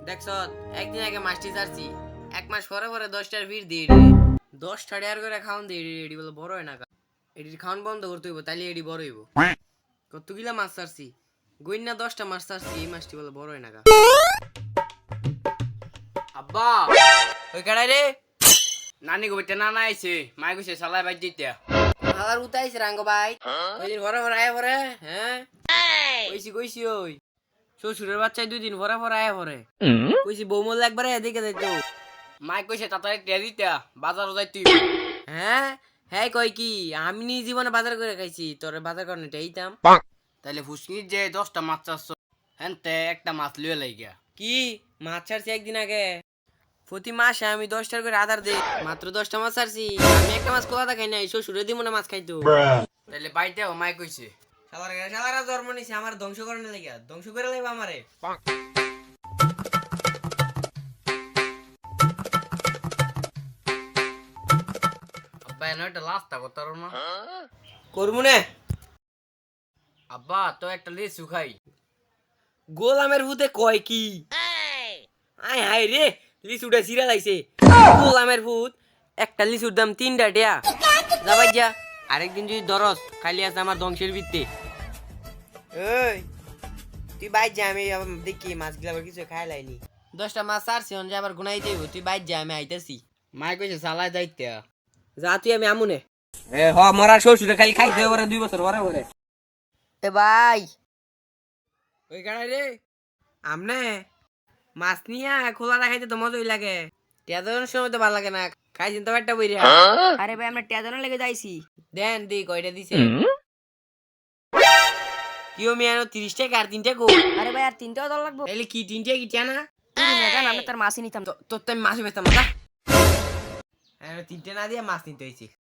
দেখছ একদিন আগে মাছটি ছাড়ছি, 1 মাস পরে পরে 10টার ভিড় দিয়ে 10টা টাকার করে খাওয়ান দিয়ে এডি বলে বড় হয় না। এডির খাওয়ান বন্ধ করতে হইব, তাইলে এডি বড় হইব। কতগুলা মাছ ছাড়ছি, গইনা 10টা মাছ ছাড়ছি, এই মাছটি বলে বড় হয় না। আব্বা ওই কাড়াই রে নানি গোবিতে নানা আইছে মাই কইছে সালাই বাজ দিতে আবার উতাইছে রাঙ্গ ভাই, ওই দিন ভরে ভরে আয় ভরে। হ্যাঁ কইছি কইছি, ওই শ্বশুরের বাচ্চায় 2 দিন ভরে ভরে আয় ভরে কইছি বৌমল একবারে এদিকে যাইতো। মাই কইছে তাড়াতাড়ি টিয়া দিতে বাজারও যাইতে হ্যাঁ হ্যাঁ কই কি আমি নি জীবনে বাজার করে খাইছি, তোর বাজার করে এইতাম। তাইলে ফুসকির যে 10টা মাছ চাচ্ছ হেনতে একটা মাছ লইয়া লাগিয়া কি মাছ ছাড়ছি একদিন আগে, প্রতি মাসে আমি 10টার করে আধার দিই, মাত্র 10টা মাছ ছাড়ছি। আমি একটা মাছ কোয়া খাই নাই, শ্বশুরে দিব না মাছ খাইতো। তাইলে বাইতে মাই কইছে শালারা জন্ম নিছে আমার ধ্বংস করে লাগিয়া, ধ্বংস করে লাগবে আমারে। আব্বা এনে একটা লাস্তা করতারো না করবো না আব্বা তো একটা লিচু খাই গোলামের ভূতে কয় কি, আয় হায় রে লিচুটা চিরা লাইছে। গোলামের ভূত একটা লিচুর দাম 3টা টিয়া। যাবাই যা, আরেকদিন যদি দরস খালি আছে আমার ধ্বংসের ভিত্তি। ওই তুই বাইর যা, আমি দেখি মাছগুলো আবার কিছু খাই লাইনি। 10টা মাছ ছাড়ছি, যে আবার গুনাই দেব, তুই বাইর যা, আমি আইতাছি। মাই কইছে সালাই যাইতে যা তুই, আমি আমুনে। মরা শ্বশুরে খালি খাইতে পারে 2 বছর পরে পরে এ ভাই ওই গাড়াই রে আমনে মাছ নিয়া খোলা রাখাইতে তো মজাই লাগে, টিয়াদনের সময় তো ভালো লাগে না, খাইছেন তো একটা বইরা। আরে ভাই আমরা টিয়াদনের লেগে যাইছি। দেন দি কয়টা দিছে, কিও মিয়ানো 30 টাকা আর 3টা গো। আরে ভাই আর 3টাও দল লাগবো। তাইলে কি 3টা কি টিয়া না? আমি তার মাছই নিতাম। তোর তো আমি মাছ বেচতাম না। 3টে না দিয়ে মাছ নিতে হয়েছি।